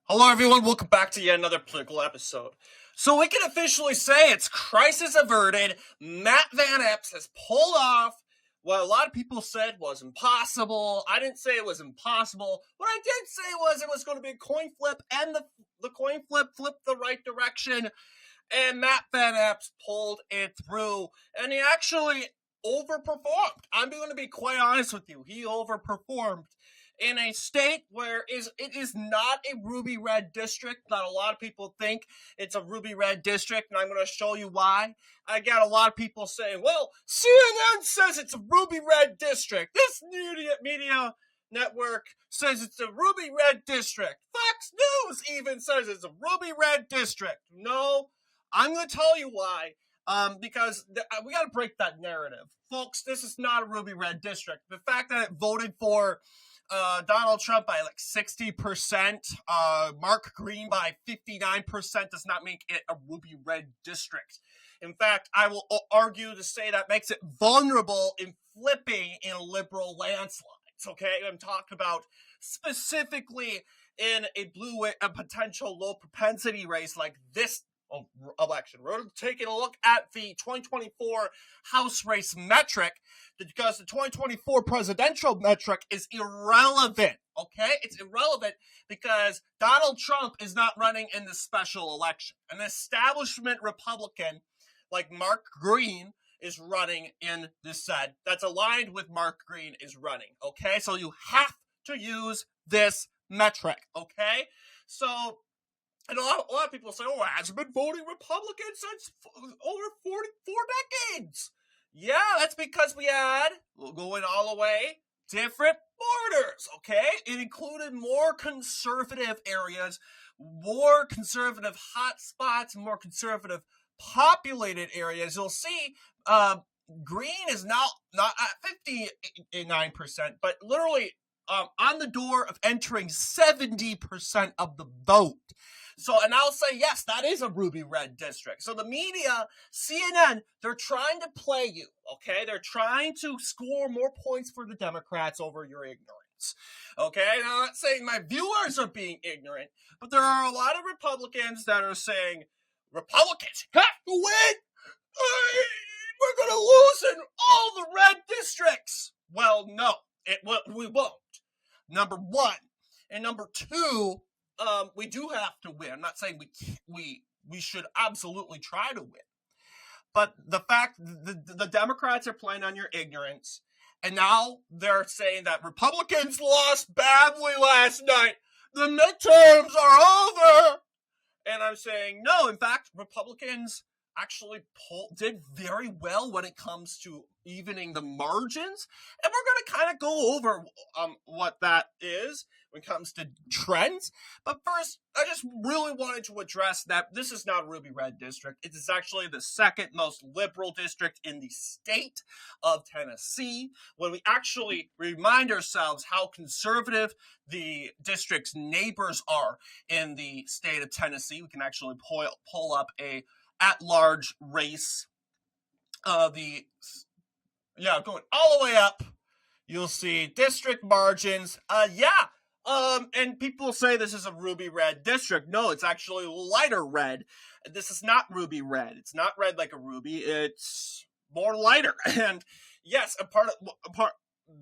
Hello, everyone. Welcome back to yet another political episode. So we can officially say it's crisis averted. Matt Van Epps has pulled off what a lot of people said was impossible. I didn't say it was impossible. What I did say was it was going to be a coin flip, and the coin flip flipped the right direction, and Matt Van Epps pulled it through, and he actually overperformed. I'm going to be quite honest with you. He overperformed in a state where it is not a ruby red district. Not a lot of people think it's a ruby red district, and I'm going to show you why. I got a lot of people saying, well, CNN says it's a ruby red district. This media network says it's a ruby red district. Fox News even says it's a ruby red district. No, I'm going to tell you why. Because we got to break that narrative. Folks, this is not a ruby red district. The fact that it voted for Donald Trump by like 60%, Mark Green by 59% does not make it a ruby red district. In fact, I will argue to say that makes it vulnerable in flipping in liberal landslides, okay? I'm talking about specifically in a potential low propensity race like this election. We're taking a look at the 2024 House race metric because the 2024 presidential metric is irrelevant, okay? It's irrelevant because Donald Trump is not running in this special election. An establishment Republican like Mark Green is running in this set that's aligned with Mark Green is running, okay? So you have to use this metric, okay? So and a lot of people say, oh, it hasn't been voting Republican since over 44 decades. Yeah, that's because we had, going all the way, different borders, okay? It included more conservative areas, more conservative hot spots, more conservative populated areas. You'll see Green is now not at 59%, but literally on the door of entering 70% of the vote. So, and I'll say, yes, that is a ruby red district. So the media, CNN, they're trying to play you, okay? They're trying to score more points for the Democrats over your ignorance, okay? Now, I'm not saying my viewers are being ignorant, but there are a lot of Republicans that are saying, Republicans have to win! We're going to lose in all the red districts! Well, no, we won't. Number one. And number two, we do have to win. I'm not saying we should absolutely try to win, but the fact the Democrats are playing on your ignorance, and now they're saying that Republicans lost badly last night. The midterms are over, and I'm saying no. In fact, Republicans actually did very well when it comes to evening the margins, and we're going to kind of go over what that is when it comes to trends. But first, I just really wanted to address that this is not a ruby red district. It is actually the second most liberal district in the state of Tennessee. When we actually remind ourselves how conservative the district's neighbors are in the state of Tennessee, we can actually pull up a at-large race. Going all the way up, you'll see district margins. And people say this is a ruby red district. No, it's actually lighter red. This is not ruby red. It's not red like a ruby. It's more lighter. And yes,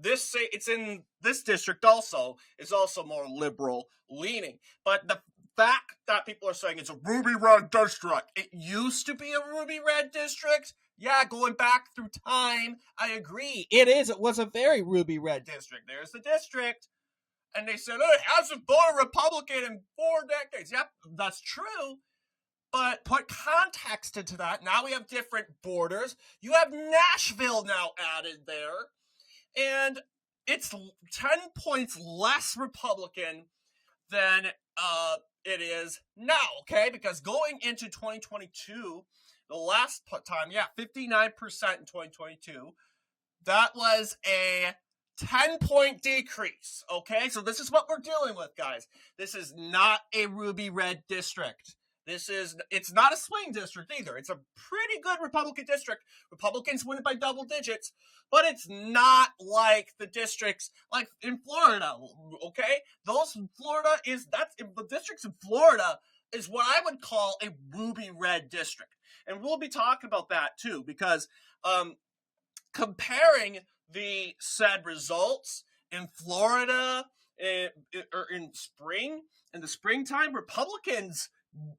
it's in this district also is also more liberal leaning. But the fact that people are saying it's a ruby red district, it used to be a ruby red district. Yeah, going back through time, I agree. It was a very ruby red district. There's the district. And they said, oh, it hasn't voted Republican in 4 decades. Yep, that's true. But put context into that. Now we have different borders. You have Nashville now added there. And it's 10 points less Republican than it is now, okay? Because going into 2022, the last time, 59% in 2022, that was a 10-point decrease, okay? So this is what we're dealing with, guys. This is not a ruby red district. It's not a swing district either. It's a pretty good Republican district. Republicans win it by double digits, but it's not like the districts like in Florida, okay? The districts in Florida is what I would call a ruby red district. And we'll be talking about that too, because comparing the said results in Florida or in the springtime, Republicans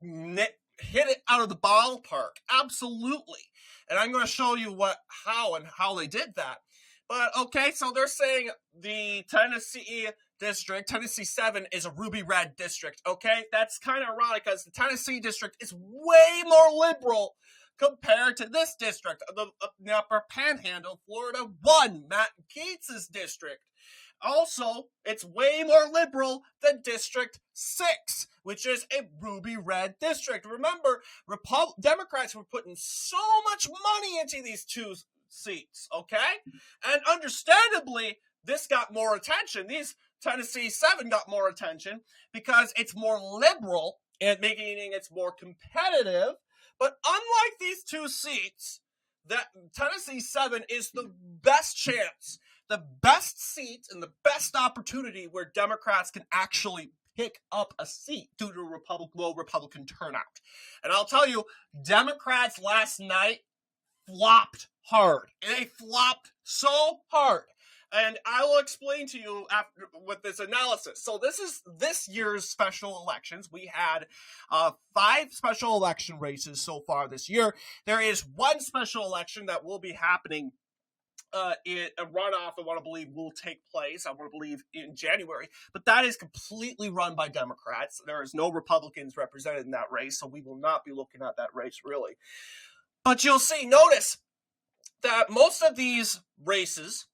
hit it out of the ballpark, absolutely. And I'm going to show you how they did that. But okay, so they're saying the Tennessee district, Tennessee 7, is a ruby red district. Okay, that's kind of ironic because the Tennessee district is way more liberal compared to this district, the Upper Panhandle, Florida 1, Matt Gaetz's district. Also, it's way more liberal than District 6, which is a ruby red district. Remember, Democrats were putting so much money into these two seats, okay? And understandably, this got more attention. These Tennessee 7 got more attention because it's more liberal and making it more competitive. But unlike these two seats, that Tennessee 7 is the best chance, the best seat, and the best opportunity where Democrats can actually pick up a seat due to low Republican turnout. And I'll tell you, Democrats last night flopped hard. They flopped so hard. And I will explain to you after with this analysis. So this is this year's special elections. We had 5 special election races so far this year. There is one special election that will be happening in a runoff. I want to believe will take place. I want to believe in January, but that is completely run by Democrats. There is no Republicans represented in that race, so we will not be looking at that race really. But you'll see, notice that most of these races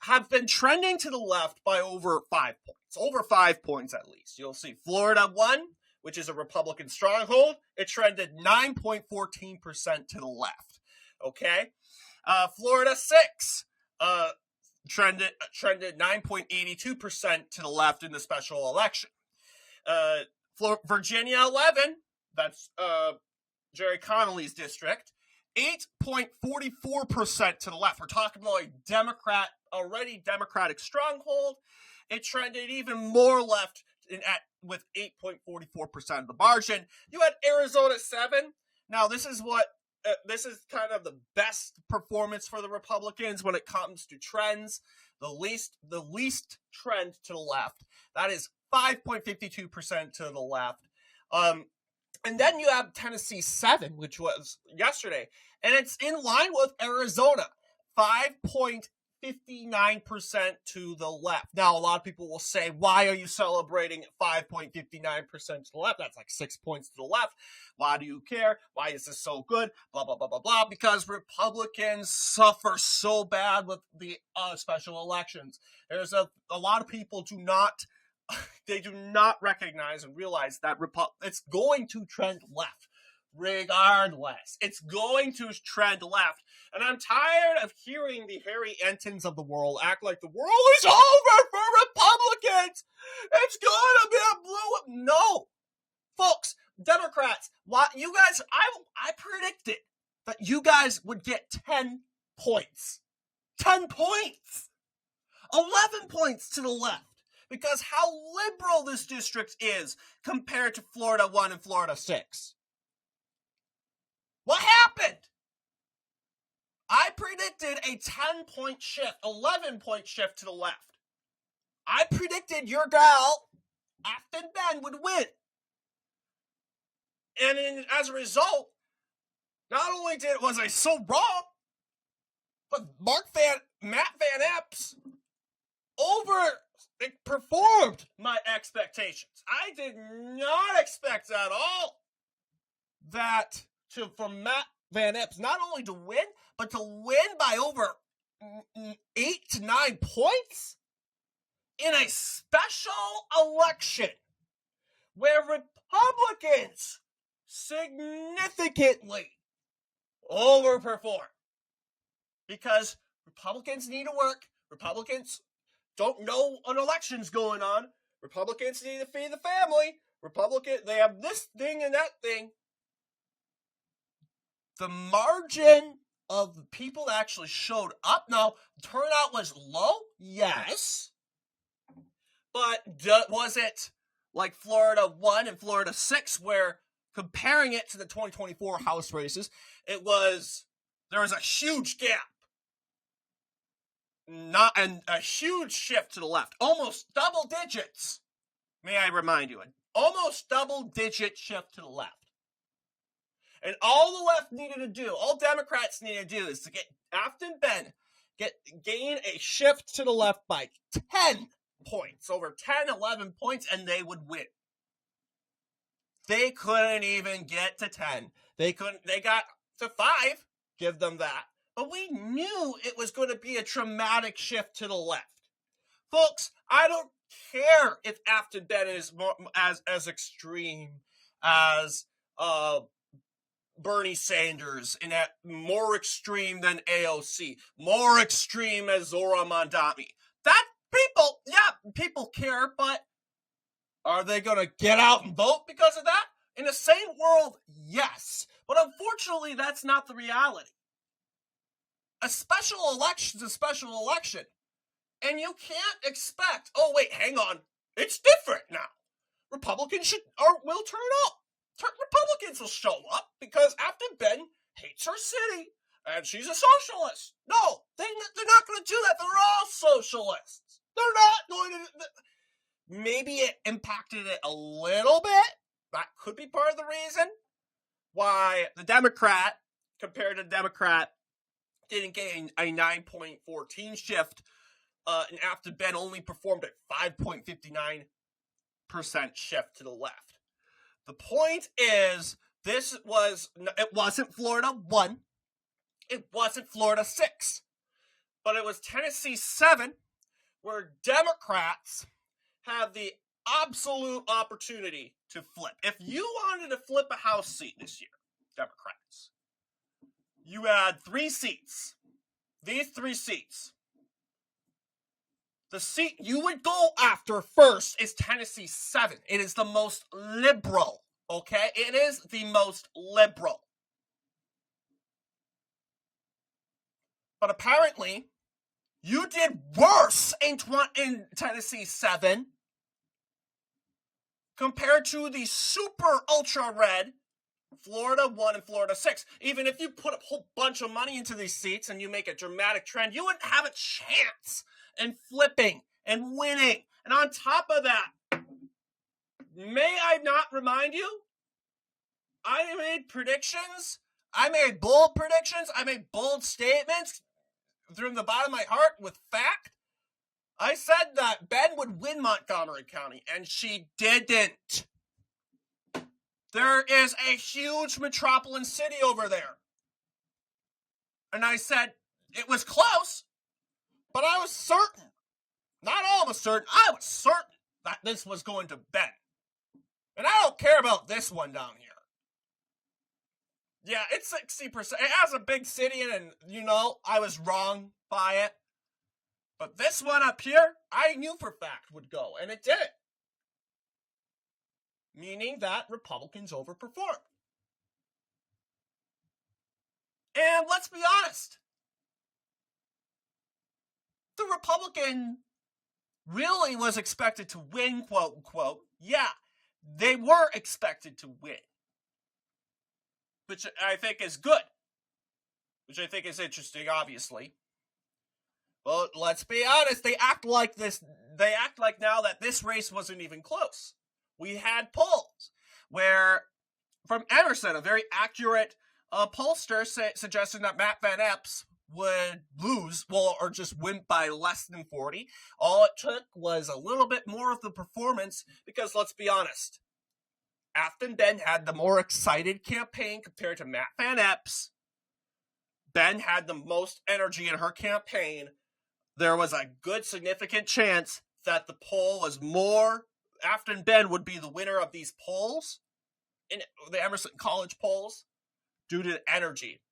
have been trending to the left by over 5 points. Over 5 points at least. You'll see Florida 1, which is a Republican stronghold. It trended 9.14% to the left. Okay? Florida 6 trended 9.82% to the left in the special election. Virginia 11, that's Jerry Connolly's district, 8.44% to the left. We're talking about a Democratic stronghold. It trended even more left with 8.44% of the margin. You had Arizona 7. Now, this is kind of the best performance for the Republicans when it comes to trends. The least trend to the left. That is 5.52% to the left. And then you have Tennessee 7, which was yesterday, and it's in line with Arizona, 5.59% to the left. Now, a lot of people will say, why are you celebrating 5.59% to the left? That's like 6 points to the left. Why do you care? Why is this so good? Blah, blah, blah, blah, blah. Because Republicans suffer so bad with the special elections. There's a lot of people do not recognize and realize that it's going to trend left. Regardless, it's going to trend left. And I'm tired of hearing the Harry Entons of the world act like the world is over for Republicans. It's going to be a blow-up. No. Folks, Democrats, you guys, I predicted that you guys would get 10 points. 10 points. 11 points to the left. Because how liberal this district is compared to Florida 1 and Florida 6. What happened? I predicted a 10-point shift, 11-point shift to the left. I predicted your gal, Afton Ben, would win. And as a result, not only was I so wrong, but Matt Van Epps performed my expectations. I did not expect at all from Matt Van Epps not only to win, but to win by over 8 to 9 points in a special election where Republicans significantly overperform. Because Republicans need to work. Republicans don't know an election's going on. Republicans need to feed the family. They have this thing and that thing. The margin of the people that actually showed up, now, turnout was low, yes. But was it like Florida 1 and Florida 6, where comparing it to the 2024 House races, there was a huge gap. And a huge shift to the left. Almost double digits. May I remind you, an almost double-digit shift to the left. And all the left needed to do, all Democrats needed to do, is to get Afton Ben, gain a shift to the left by 10 points, over 10, 11 points, and they would win. They couldn't even get to 10. They got to 5, give them that. But we knew it was going to be a dramatic shift to the left. Folks, I don't care if Afton Ben is more, as extreme as Bernie Sanders, and more extreme than AOC, more extreme as Zora Mondami. That people care, but are they going to get out and vote because of that? In the same world, yes. But unfortunately, that's not the reality. A special election is a special election. And you can't expect, oh, wait, hang on. It's different now. Republicans will turn up. Republicans will show up because Afton Ben hates her city and she's a socialist. No, they're not going to do that. They're all socialists. They're not going to. Maybe it impacted it a little bit. That could be part of the reason why the Democrat, compared to the Democrat, didn't gain a 9.14 shift, and Afton Ben only performed at 5.59% shift to the left. The point is, it wasn't Florida 1, it wasn't Florida 6, but it was Tennessee 7, where Democrats have the absolute opportunity to flip. If you wanted to flip a House seat this year, Democrats, you had 3 seats. These 3 seats. The seat you would go after first is Tennessee 7. It is the most liberal, okay? It is the most liberal. But apparently, you did worse in Tennessee 7 compared to the super ultra red Florida 1 and Florida 6. Even if you put a whole bunch of money into these seats and you make a dramatic trend, you wouldn't have a chance in flipping and winning. And on top of that, may I not remind you, I made predictions. I made bold predictions. I made bold statements from the bottom of my heart with fact. I said that Ben would win Montgomery County, and she didn't. There is a huge metropolitan city over there. And I said it was close, but I was certain, not almost certain, I was certain that this was going to Ben. And I don't care about this one down here. Yeah, it's 60%. It has a big city in it, and, I was wrong by it. But this one up here, I knew for fact would go, and it did. Meaning that Republicans overperformed. And let's be honest. The Republican really was expected to win, quote unquote. Yeah, they were expected to win. Which I think is good. Which I think is interesting, obviously. Well, let's be honest. They act like now that this race wasn't even close. We had polls where, from Emerson, a very accurate pollster suggested that Matt Van Epps would lose, or just win by less than 40. All it took was a little bit more of the performance, because let's be honest, Afton Ben had the more excited campaign compared to Matt Van Epps. Ben had the most energy in her campaign. There was a good, significant chance that the poll was more Afton Ben would be the winner of these polls, in the Emerson College polls, due to energy.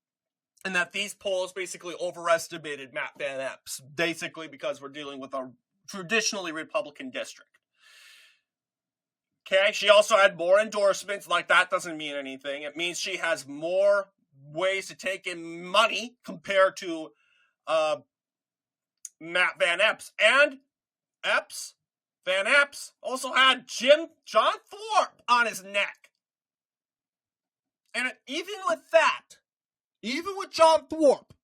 And that these polls basically overestimated Matt Van Epps, basically because we're dealing with a traditionally Republican district. Okay, she also had more endorsements. Like, that doesn't mean anything. It means she has more ways to take in money compared to Matt Van Epps. And Van Epps also had John Thorpe on his neck. And even with that, even with John Thorpe,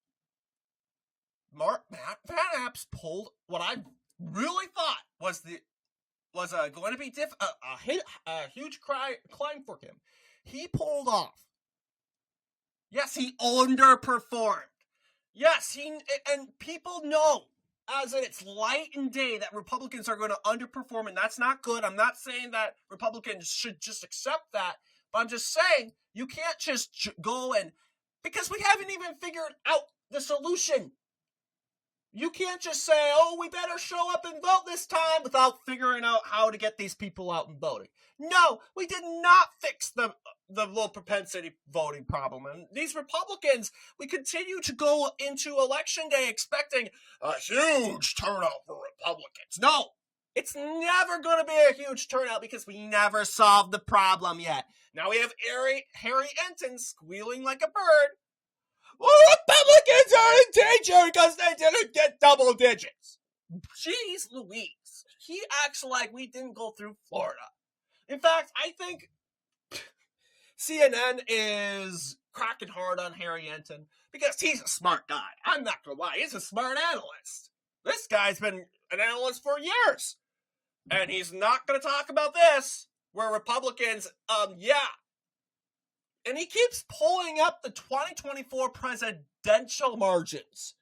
Matt Van Epps pulled what I really thought was going to be a huge climb for him. He pulled off. Yes, he underperformed. Yes, and people know, as in it's light and day, that Republicans are going to underperform, and that's not good. I'm not saying that Republicans should just accept that, but I'm just saying you can't just go and, because we haven't even figured out the solution. You can't just say, oh, we better show up and vote this time without figuring out how to get these people out and voting. No, we did not fix the low propensity voting problem. And these Republicans, we continue to go into Election Day expecting a huge turnout for Republicans. No, it's never going to be a huge turnout because we never solved the problem yet. Now we have Harry Enton squealing like a bird. Well, Republicans are in danger because they didn't get double digits. Jeez Louise. He acts like we didn't go through Florida. In fact, I think CNN is cracking hard on Harry Enton because he's a smart guy. I'm not going to lie. He's a smart analyst. This guy's been an analyst for years. And he's not going to talk about this, where Republicans, And he keeps pulling up the 2024 presidential margins.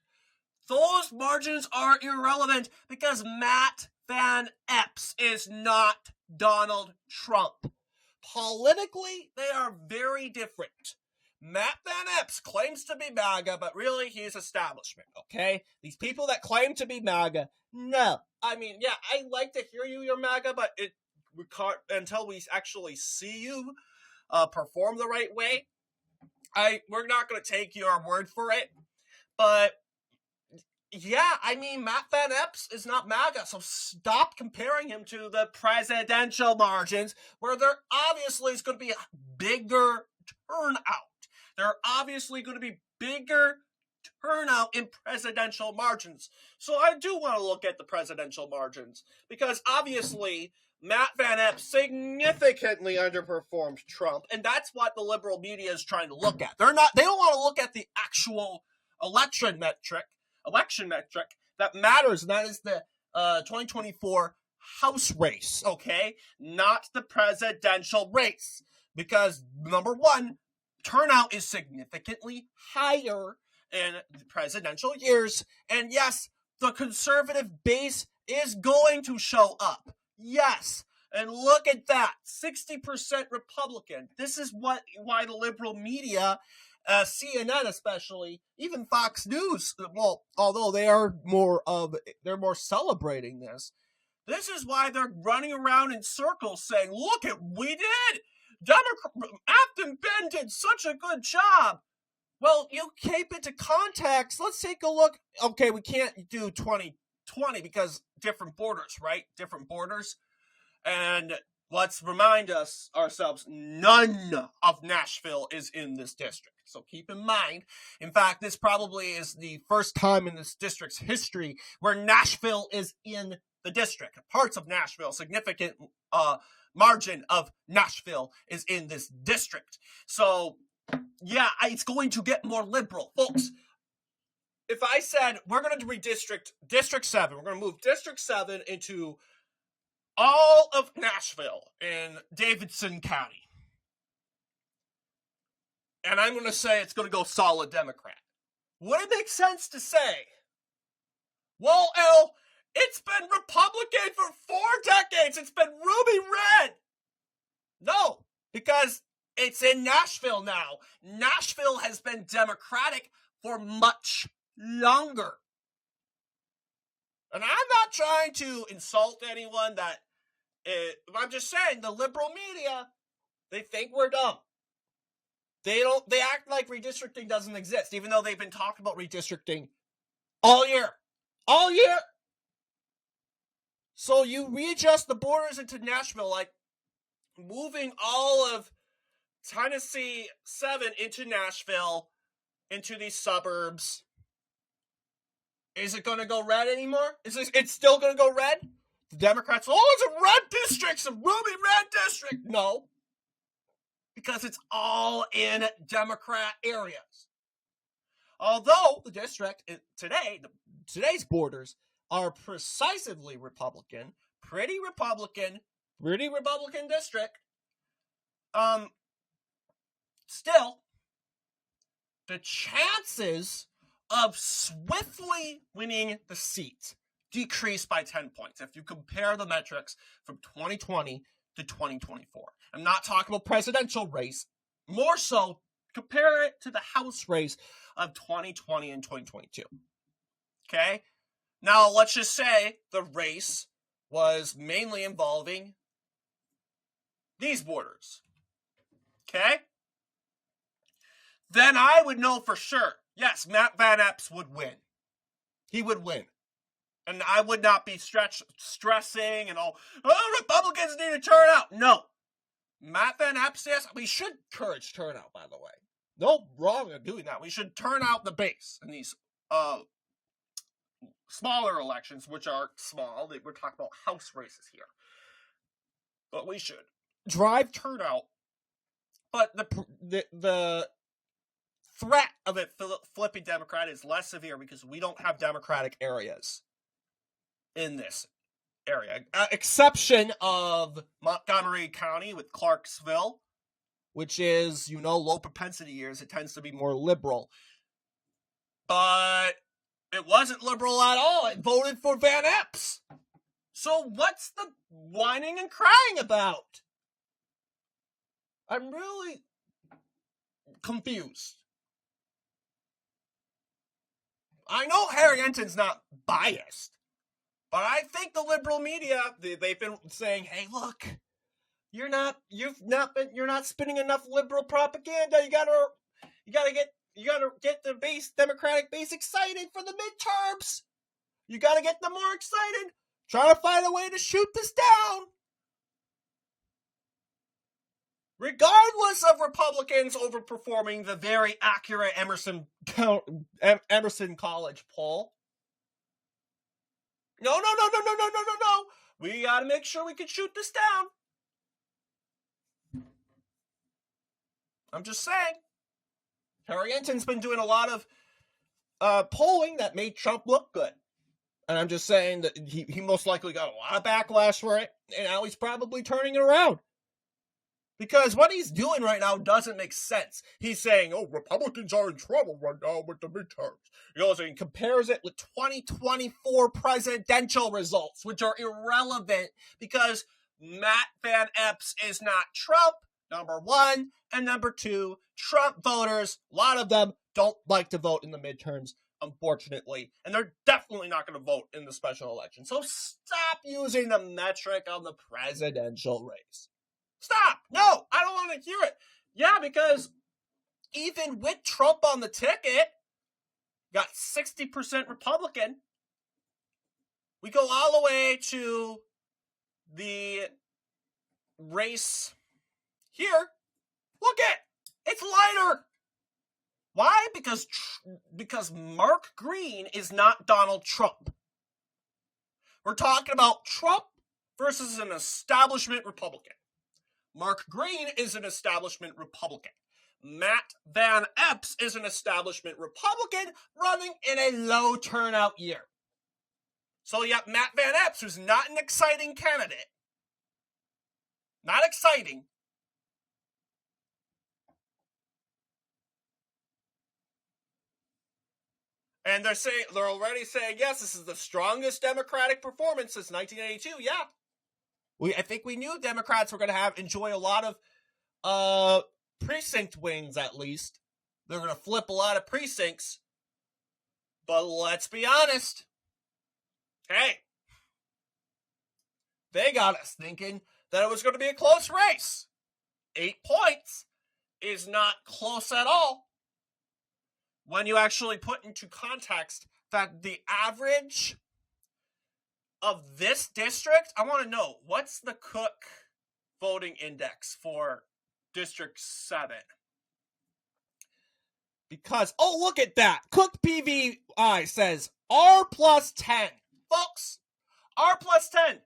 Those margins are irrelevant because Matt Van Epps is not Donald Trump. Politically, they are very different. Matt Van Epps claims to be MAGA, but really he's establishment, okay? These people that claim to be MAGA, no. I mean, yeah, I like to hear you're MAGA, but we can't, until we actually see you perform the right way, we're not going to take your word for it. But yeah, I mean, Matt Van Epps is not MAGA, so stop comparing him to the presidential margins, where there obviously is going to be a bigger turnout. There are obviously going to be bigger turnout in presidential margins. So I do want to look at the presidential margins, because obviously Matt Van Epps significantly underperformed Trump, and that's what the liberal media is trying to look at. They don't want to look at the actual election metric that matters, and that is the 2024 House race, okay? Not the presidential race. Because, number one, turnout is significantly higher in the presidential years, and yes, the conservative base is going to show up. Yes, and look at that, 60% Republican. This is why the liberal media, CNN especially, even Fox News, well, although they're more celebrating this. This is why they're running around in circles saying, look at what we did. Afton Ben did such a good job. Well, you keep it to context. Let's take a look. Okay, we can't do 2020 because different borders, right? Different borders. And let's remind ourselves, none of Nashville is in this district. So keep in mind, in fact, this probably is the first time in this district's history where Nashville is in the district. Parts of Nashville, significant margin of Nashville is in this district. So, yeah, it's going to get more liberal. Folks, if I said we're going to redistrict District 7, we're going to move District 7 into all of Nashville in Davidson County, and I'm going to say it's going to go solid Democrat, would it make sense to say, well, L, it's been Republican for 4 decades. It's been ruby red. No, because it's in Nashville now. Nashville has been Democratic for much longer. And I'm not trying to insult anyone I'm just saying the liberal media, they think we're dumb. They act like redistricting doesn't exist, even though they've been talking about redistricting all year. All year. So you readjust the borders into Nashville like moving all of Tennessee 7 into Nashville, into these suburbs. Is it going to go red anymore? It's still going to go red? The Democrats, it's a red district, it's a ruby red district. No. Because it's all in Democrat areas. Although the district today's borders are precisely Republican, pretty Republican district. Still, the chances of swiftly winning the seat decreased by 10 points if you compare the metrics from 2020 to 2024. I'm not talking about presidential race, more so compare it to the House race of 2020 and 2022. Okay? Now, let's just say the race was mainly involving these borders. Okay? Then I would know for sure, yes, Matt Van Epps would win. He would win. And I would not be stressing and Republicans need to turn out. No. Matt Van Epps, yes, we should encourage turnout, by the way. No wrong in doing that. We should turn out the base in these smaller elections, which are small. We're talking about House races here. But we should drive turnout. But the threat of it flipping Democrat is less severe because we don't have Democratic areas in this area. Exception of Montgomery County with Clarksville, which is, low propensity years. It tends to be more liberal. But it wasn't liberal at all. It voted for Van Epps. So what's the whining and crying about? I'm really confused. I know Harry Enton's not biased, but I think the liberal media, they've been saying, hey, look, you're not spinning enough liberal propaganda. You gotta get the Democratic base excited for the midterms. You gotta get them more excited. Trying to find a way to shoot this down. Regardless of Republicans overperforming the very accurate Emerson College poll. No. We gotta make sure we can shoot this down. I'm just saying. Harry Enton's been doing a lot of polling that made Trump look good. And I'm just saying that he most likely got a lot of backlash for it, and now he's probably turning it around. Because what he's doing right now doesn't make sense. He's saying, Republicans are in trouble right now with the midterms. So he compares it with 2024 presidential results, which are irrelevant because Matt Van Epps is not Trump, number one. And number two, Trump voters, a lot of them don't like to vote in the midterms, unfortunately. And they're definitely not going to vote in the special election. So stop using the metric on the presidential race. Stop! No, I don't want to hear it. Yeah, because even with Trump on the ticket, got 60% Republican. We go all the way to the race here. Look at it's lighter. Why? Because Mark Green is not Donald Trump. We're talking about Trump versus an establishment Republican. Mark Green is an establishment Republican. Matt Van Epps is an establishment Republican running in a low turnout year. So you have Matt Van Epps, who's not an exciting candidate. Not exciting. And they're already saying, yes, this is the strongest Democratic performance since 1982. Yeah. I think we knew Democrats were going to enjoy a lot of precinct wins, at least. They're going to flip a lot of precincts. But let's be honest. Hey, they got us thinking that it was going to be a close race. 8 points is not close at all. When you actually put into context that the average of this district, I want to know, what's the Cook voting index for District 7. Because, oh, look at that. Cook PVI says R plus 10. Folks, R plus 10.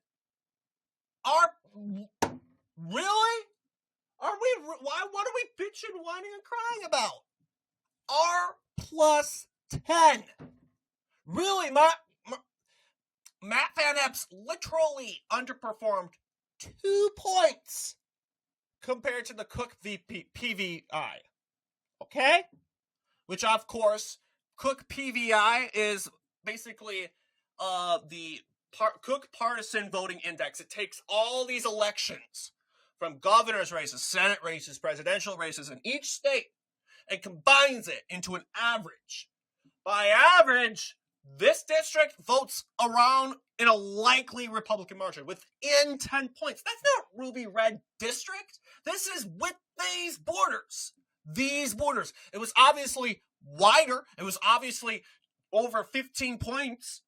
Really? What are we bitching, whining, and crying about? R plus 10. Really, Matt Van Epps literally underperformed 2 points compared to the Cook PVI. Okay? Which, of course, Cook PVI is basically the Cook Partisan Voting Index. It takes all these elections from governor's races, Senate races, presidential races in each state and combines it into an average. By average, this district votes around in a likely Republican margin within 10 points. That's not Ruby Red District. This is with these borders. These borders. It was obviously wider. It was obviously over 15 points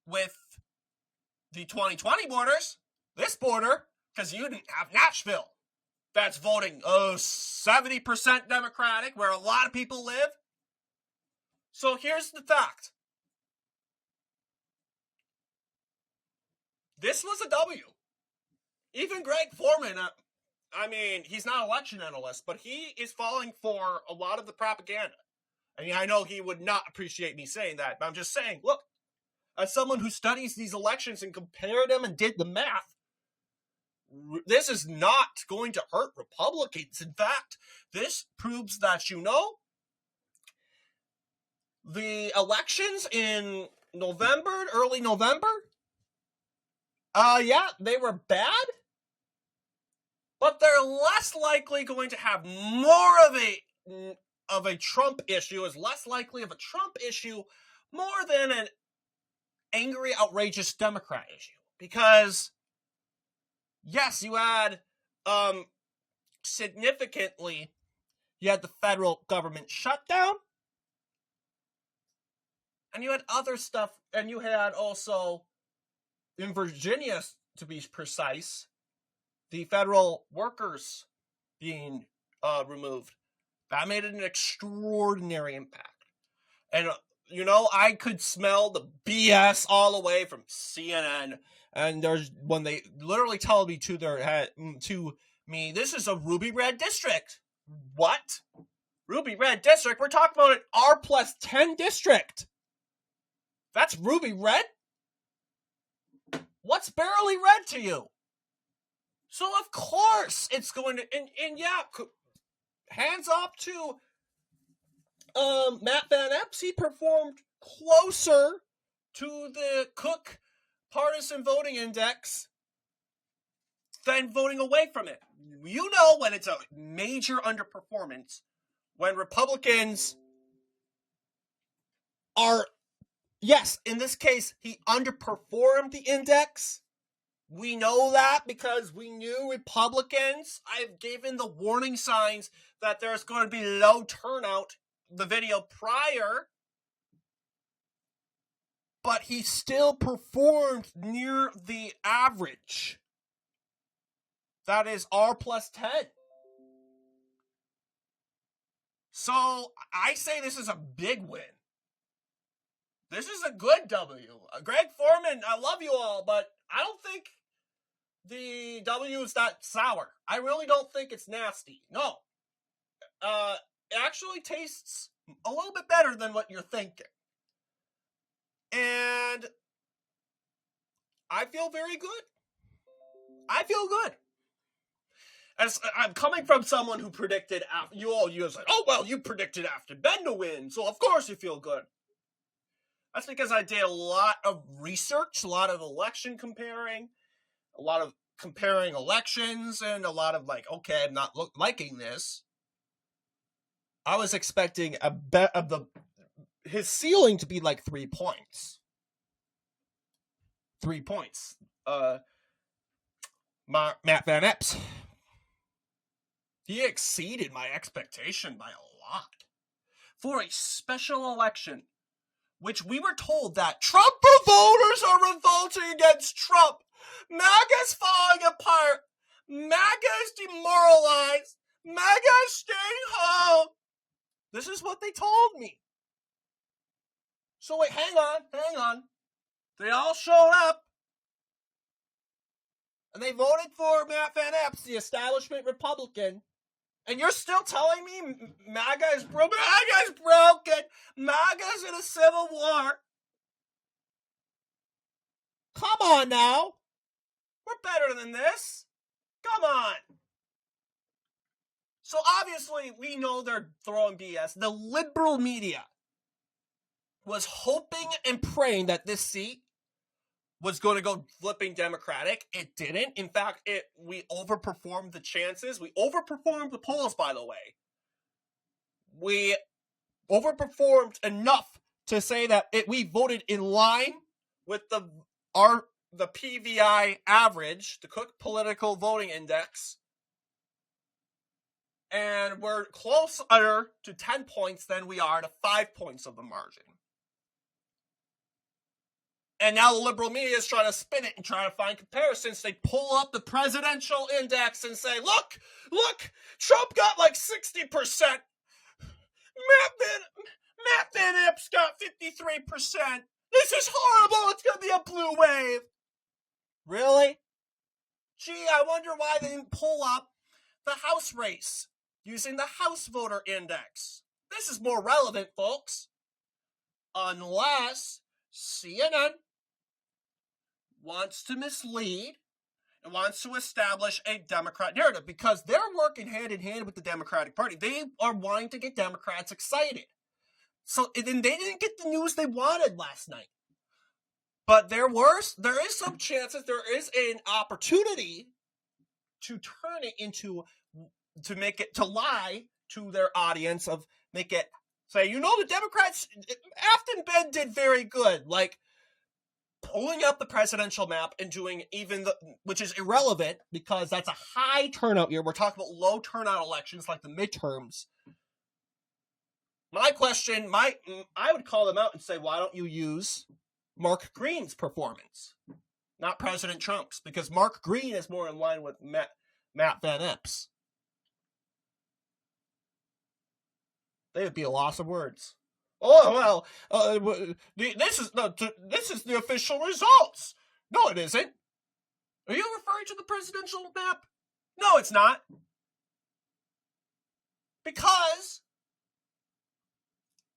with the 2020 borders. This border, because you didn't have Nashville, that's voting 70% Democratic, where a lot of people live. So here's the fact. This was a W. Even Greg Foreman, he's not an election analyst, but he is falling for a lot of the propaganda. I mean, I know he would not appreciate me saying that, but I'm just saying, look, as someone who studies these elections and compared them and did the math, this is not going to hurt Republicans. In fact, this proves that, the elections in November, early November, they were bad, but they're less likely going to have more of a Trump issue, is less likely of a Trump issue more than an angry, outrageous Democrat issue. Because, yes, you had significantly, you had the federal government shutdown, and you had other stuff, and you had also, in Virginia, to be precise, the federal workers being removed. That made it an extraordinary impact. And, I could smell the BS all the way from CNN. And when they literally tell me to me, this is a Ruby Red District. What? Ruby Red District? We're talking about an R plus 10 district. That's Ruby Red? What's barely red to you? So of course it's going to, and yeah, hands up to Matt Van Epps. He performed closer to the Cook Partisan Voting Index than voting away from it. You know when it's a major underperformance, when Republicans are, yes, in this case, he underperformed the index. We know that because we knew Republicans. I've given the warning signs that there's going to be low turnout the video prior. But he still performed near the average. That is R plus 10. So I say this is a big win. This is a good W. Greg Foreman, I love you all, but I don't think the W is that sour. I really don't think it's nasty. No. It actually tastes a little bit better than what you're thinking. And I feel very good. I feel good. As I'm coming from someone who predicted, you was like, oh, well, you predicted after Ben to win, so of course you feel good. That's because I did a lot of research, a lot of election comparing, a lot of comparing elections, and a lot of okay, I'm not liking this. I was expecting a bet of his ceiling to be 3 points. 3 points. Matt Van Epps. He exceeded my expectation by a lot. For a special election, which we were told that Trump voters are revolting against Trump. MAGA's falling apart. MAGA is demoralized. MAGA is staying home. This is what they told me. So wait, hang on. They all showed up. And they voted for Matt Van Epps, the establishment Republican. And you're still telling me MAGA is broken? MAGA is broken. MAGA's in a civil war. Come on now. We're better than this. Come on. So obviously, we know they're throwing BS. The liberal media was hoping and praying that this seat was going to go flipping Democratic. It didn't. In fact, we overperformed the chances. We overperformed the polls, by the way. We overperformed enough to say that we voted in line with the PVI average, the Cook Political Voting Index, and we're closer to 10 points than we are to 5 points of the margin. And now the liberal media is trying to spin it and trying to find comparisons. They pull up the presidential index and say, look, Trump got like 60%. Matt Van Epps got 53%. This is horrible. It's going to be a blue wave. Really? Gee, I wonder why they didn't pull up the House race using the House voter index. This is more relevant, folks. Unless CNN wants to mislead and wants to establish a Democrat narrative, because they're working hand in hand with the Democratic Party. They are wanting to get Democrats excited. So then they didn't get the news they wanted last night. But there is some chances, there is an opportunity to turn it into, to lie to their audience, say, the Democrats, Afton Ben did very good, like pulling up the presidential map and doing which is irrelevant because that's a high turnout year. We're talking about low turnout elections like the midterms. My question, I would call them out and say, why don't you use Mark Green's performance, not President Trump's? Because Mark Green is more in line with Matt Van Epps. They would be a loss of words. Oh, well, this is the official results. No, it isn't. Are you referring to the presidential map? No, it's not. Because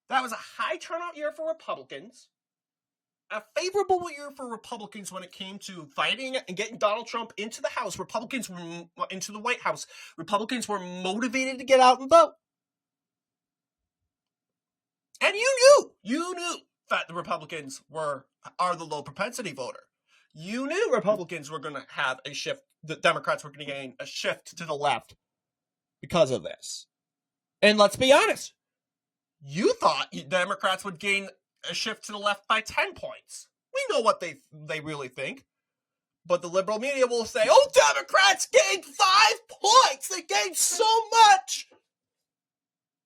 that was a high turnout year for Republicans, a favorable year for Republicans when it came to fighting and getting Donald Trump into the House. Into the White House. Republicans were motivated to get out and vote. And you knew that the Republicans are the low propensity voter. You knew Republicans were going to have a shift, the Democrats were going to gain a shift to the left because of this. And let's be honest, you thought Democrats would gain a shift to the left by 10 points. We know what they really think. But the liberal media will say, oh, Democrats gained 5 points. They gained so much.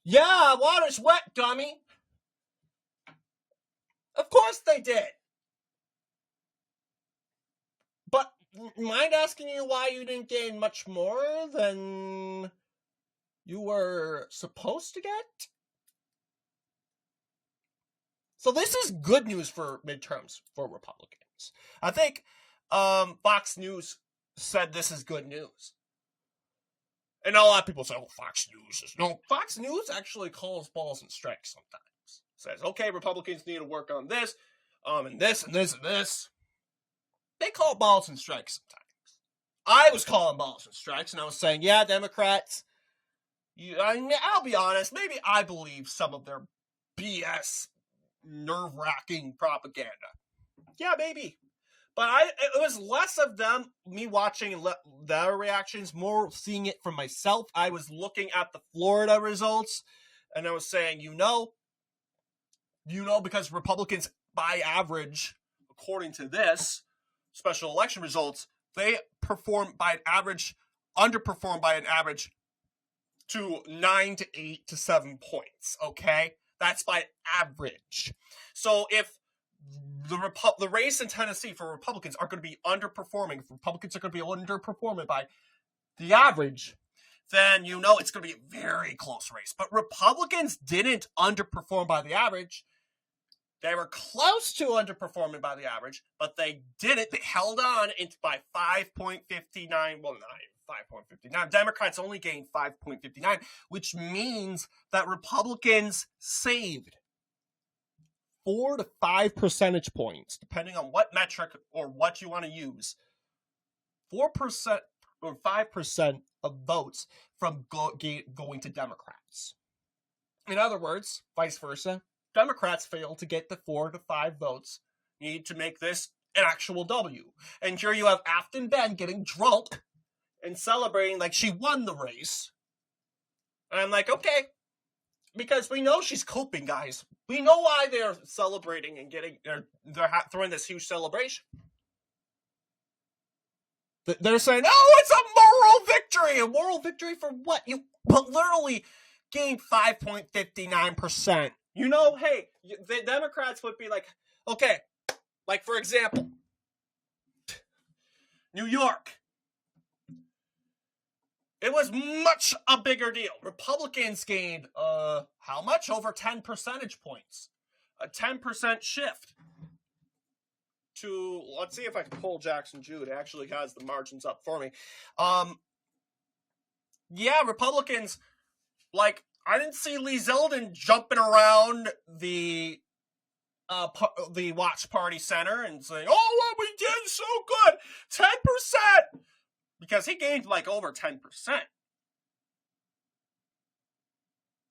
Yeah, water's wet, dummy. Of course they did. But mind asking you why you didn't gain much more than you were supposed to get? So this is good news for midterms for Republicans. I think Fox News said this is good news. And a lot of people say, oh, Fox News is... No, Fox News actually calls balls and strikes sometimes. Says, okay, Republicans need to work on this, and this, and this, and this. They call balls and strikes sometimes. I was calling balls and strikes, and I was saying, yeah, Democrats, I'll be honest, maybe I believe some of their BS, nerve-wracking propaganda. Yeah, maybe. But it was less of them, me watching their reactions, more seeing it from myself. I was looking at the Florida results, and I was saying, because Republicans, by average, according to this special election results, they underperform by an average to 9 to 8 to 7 points, okay? That's by average. So if the race in Tennessee for Republicans are going to be underperforming, if Republicans are going to be underperforming by the average, then you know it's going to be a very close race. But Republicans didn't underperform by the average. They were close to underperforming by the average, but they didn't. They held on by 5.59. Well, not 5.59. Democrats only gained 5.59, which means that Republicans saved 4 to 5 percentage points, depending on what metric or what you want to use. 4% or 5% of votes from going to Democrats. In other words, vice versa, Democrats failed to get the 4 to 5 votes needed to make this an actual W. And here you have Afton Ben getting drunk and celebrating like she won the race. And I'm like, okay, because we know she's coping, guys. We know why they're celebrating and they're throwing this huge celebration. They're saying, oh, it's a moral victory. A moral victory for what? You literally gained 5.59%. You know, hey, the Democrats would be like, okay, like for example, New York. It was much a bigger deal. Republicans gained, how much? Over 10 percentage points. A 10% shift. To, let's see if I can pull Jackson Jude. It actually has the margins up for me. Yeah, Republicans, like, I didn't see Lee Zeldin jumping around the Watch Party Center and saying, oh, well, we did so good, 10%, because he gained like over 10%.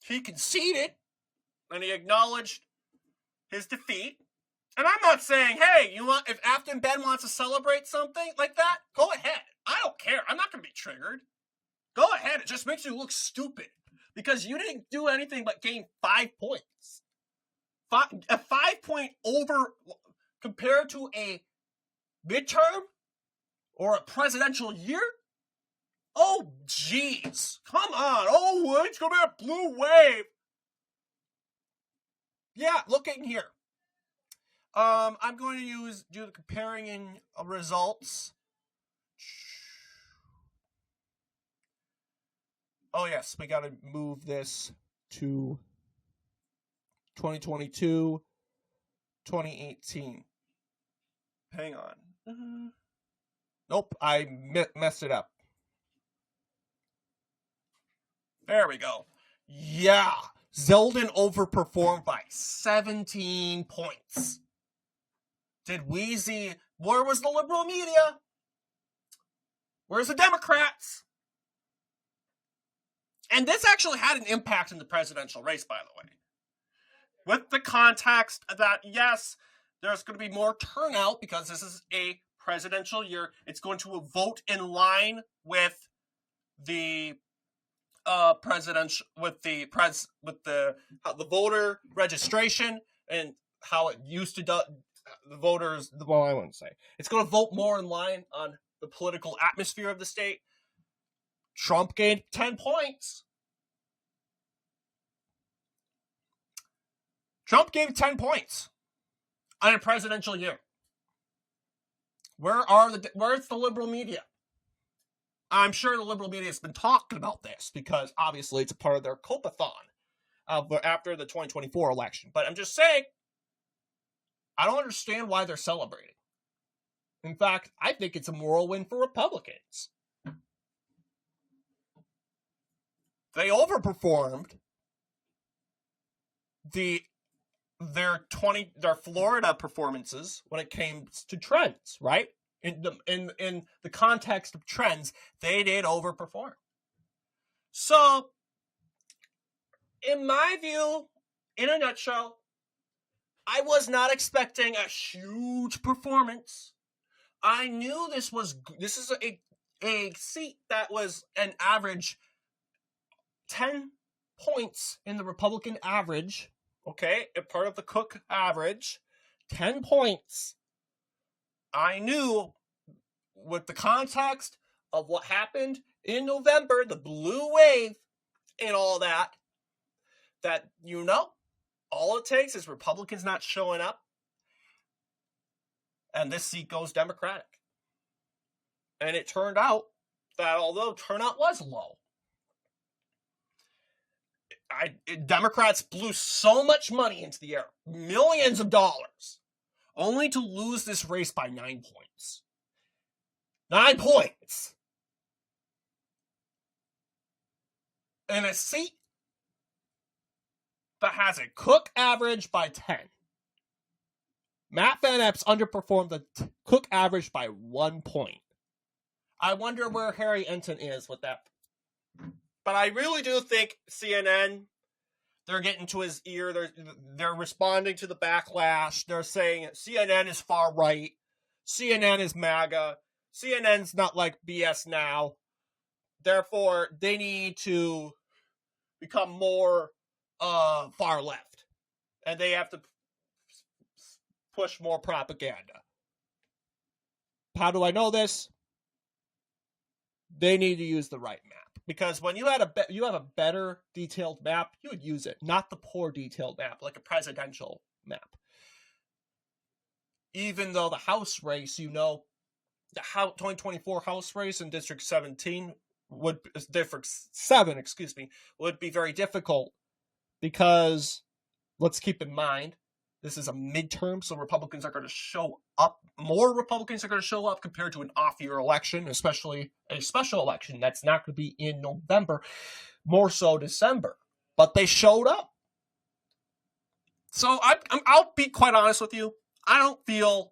He conceded, and he acknowledged his defeat. And I'm not saying, hey, if Afton Ben wants to celebrate something like that, go ahead. I don't care. I'm not going to be triggered. Go ahead. It just makes you look stupid. Because you didn't do anything but gain 5 points. A 5-point over compared to a midterm or a presidential year? Oh, jeez. Come on. Oh, it's going to be a blue wave. Yeah, look in here. I'm going to do the comparing in results. Oh, yes, we got to move this to 2022, 2018. Hang on. Nope, I messed it up. There we go. Yeah, Zeldin overperformed by 17 points. Did Wheezy... Where was the liberal media? Where's the Democrats? And this actually had an impact in the presidential race, by the way. With the context that, yes, there's going to be more turnout because this is a presidential year. It's going to vote in line with the voter registration and how it used to do the voters. Well, I wouldn't say it's going to vote more in line on the political atmosphere of the state. Trump gained 10 points. Trump gave 10 points on a presidential year. Where's the liberal media? I'm sure the liberal media has been talking about this because obviously it's a part of their copathon after the 2024 election. But I'm just saying, I don't understand why they're celebrating. In fact, I think it's a moral win for Republicans. They overperformed their Florida performances when it came to trends, right? In the context of trends, they did overperform. So, in my view, in a nutshell, I was not expecting a huge performance. I knew this is a seat that was an average 10 points in the Republican average, okay, a part of the Cook average, 10 points. I knew with the context of what happened in November, the blue wave and all that all it takes is Republicans not showing up and this seat goes Democratic. And it turned out that although turnout was low, Democrats blew so much money into the air, millions of dollars, only to lose this race by 9 points. 9 points! In a seat that has a Cook average by 10. Matt Van Epps underperformed the Cook average by 1 point. I wonder where Harry Enton is with that. But I really do think CNN, they're getting to his ear. They're responding to the backlash. They're saying CNN is far right. CNN is MAGA. CNN's not like BS now. Therefore, they need to become more far left. And they have to push more propaganda. How do I know this? They need to use the right map. Because when you have a better detailed map, you would use it. Not the poor detailed map, like a presidential map. Even though the House race, the 2024 House race in District 7 would be very difficult, because let's keep in mind, this is a midterm, so Republicans are going to show up. More Republicans are going to show up compared to an off-year election, especially a special election that's not going to be in November, more so December. But they showed up. So I'll be quite honest with you. I feel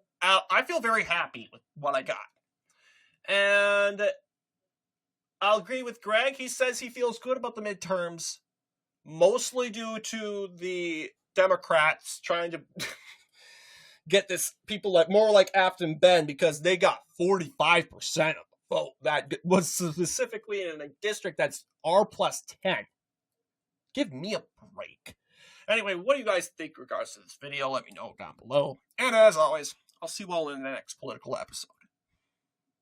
very happy with what I got. And I'll agree with Greg. He says he feels good about the midterms, mostly due to the Democrats trying to get this people more like Afton Ben, because they got 45% of the vote. That was specifically in a district that's R plus 10. Give me a break. Anyway, what do you guys think in regards to this video? Let me know down below. And as always, I'll see you all in the next political episode.